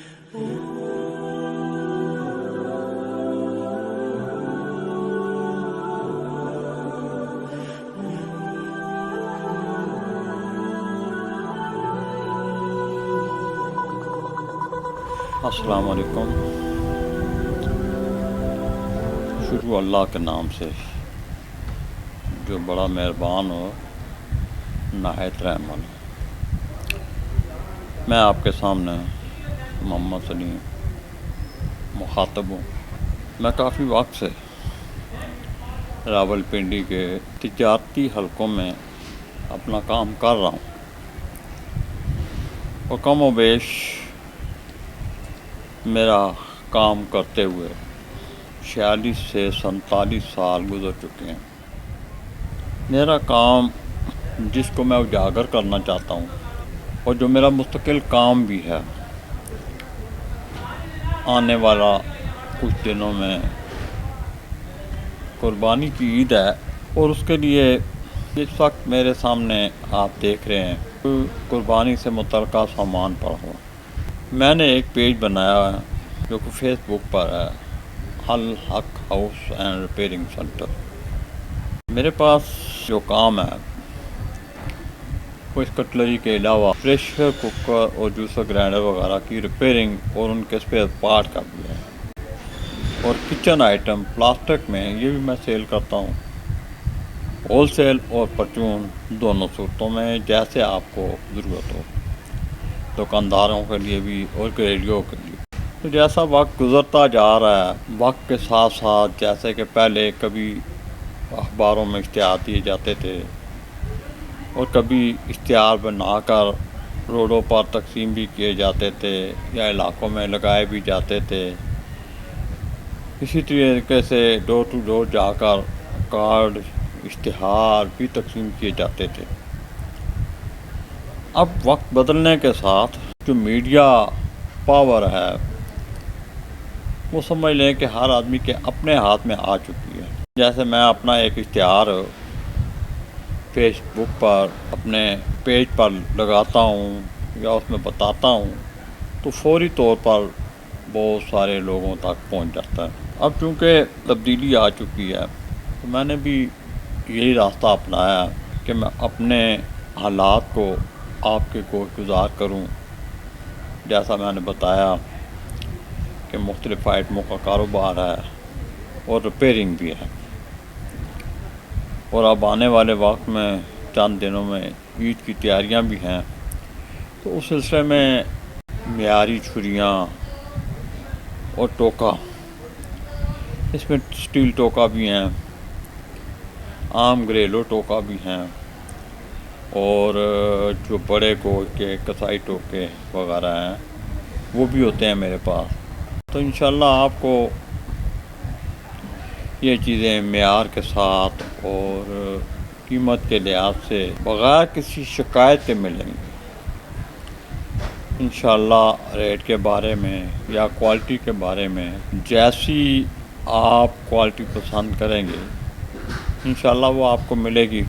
السلام علیکم۔ شروع اللہ کے نام سے جو بڑا مہربان ہو نہایت رحم والا۔ میں آپ کے سامنے محمد سلیم مخاطب ہوں۔ میں کافی وقت سے راول پنڈی کے تجارتی حلقوں میں اپنا کام کر رہا ہوں اور کم و بیش میرا کام کرتے ہوئے 46 سے 47 سال گزر چکے ہیں۔ میرا کام جس کو میں اجاگر کرنا چاہتا ہوں اور جو میرا مستقل کام بھی ہے، آنے والا کچھ دنوں میں قربانی کی عید ہے اور اس کے لیے اس وقت میرے سامنے آپ دیکھ رہے ہیں قربانی سے متعلقہ سامان پڑا ہوا۔ میں نے ایک پیج بنایا ہے جو کہ فیس بک پر ہے، الحق ہاؤس اینڈ ریپیئرنگ سینٹر۔ میرے پاس جو کام ہے وہ اس کٹلری کے علاوہ پریشر کوکر اور جوسر گرائنڈر وغیرہ کی ریپیئرنگ اور ان کے اسپیئر پارٹ کا بھی ہے، اور کچن آئٹم پلاسٹک میں یہ بھی میں سیل کرتا ہوں، ہول سیل اور پرچون دونوں صورتوں میں جیسے آپ کو ضرورت ہو، دکانداروں کے لیے بھی اور گھریلوؤں کے لیے۔ تو جیسا وقت گزرتا جا رہا ہے، وقت کے ساتھ ساتھ جیسے کہ پہلے کبھی اخباروں میں اشتہار دیے جاتے تھے اور کبھی اشتہار بنا کر روڈوں پر تقسیم بھی کیے جاتے تھے یا علاقوں میں لگائے بھی جاتے تھے، اسی طریقے سے ڈور ٹو ڈور جا کر کارڈ اشتہار بھی تقسیم کیے جاتے تھے۔ اب وقت بدلنے کے ساتھ جو میڈیا پاور ہے وہ سمجھ لیں کہ ہر آدمی کے اپنے ہاتھ میں آ چکی ہے۔ جیسے میں اپنا ایک اشتہار فیس بک پر اپنے پیج پر لگاتا ہوں یا اس میں بتاتا ہوں تو فوری طور پر بہت سارے لوگوں تک پہنچ جاتا ہے۔ اب چونکہ تبدیلی آ چکی ہے تو میں نے بھی یہی راستہ اپنایا کہ میں اپنے حالات کو آپ کے گوش گزار کروں۔ جیسا میں نے بتایا کہ مختلف آئٹموں کا کاروبار ہے اور ریپیئرنگ بھی ہے، اور اب آنے والے وقت میں چند دنوں میں عید کی تیاریاں بھی ہیں، تو اس سلسلے میں معیاری چھریاں اور ٹوکا، اس میں سٹیل ٹوکا بھی ہیں، عام گھریلو ٹوکا بھی ہیں، اور جو بڑے گوشت کے کسائی ٹوکے وغیرہ ہیں وہ بھی ہوتے ہیں میرے پاس۔ تو انشاءاللہ آپ کو یہ چیزیں معیار کے ساتھ اور قیمت کے لحاظ سے بغیر کسی شکایت کے ملیں گی۔ انشاءاللہ ریٹ کے بارے میں یا کوالٹی کے بارے میں جیسی آپ کوالٹی پسند کریں گے انشاءاللہ وہ آپ کو ملے گی۔